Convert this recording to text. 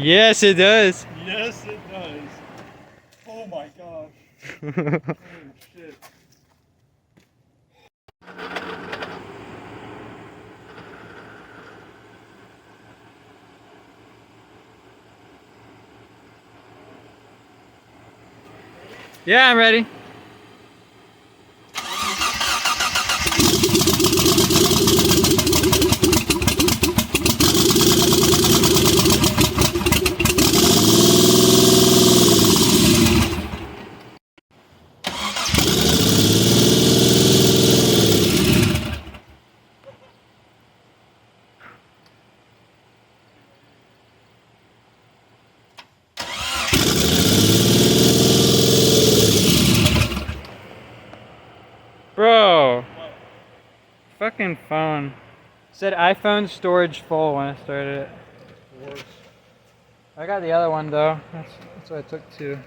Yes, it does. Yes, it does. Oh my gosh. Oh shit. Yeah, I'm ready. Bro. What? Fucking phone. Said iPhone storage full when I started it. Of course. I got the other one though. That's what I took too.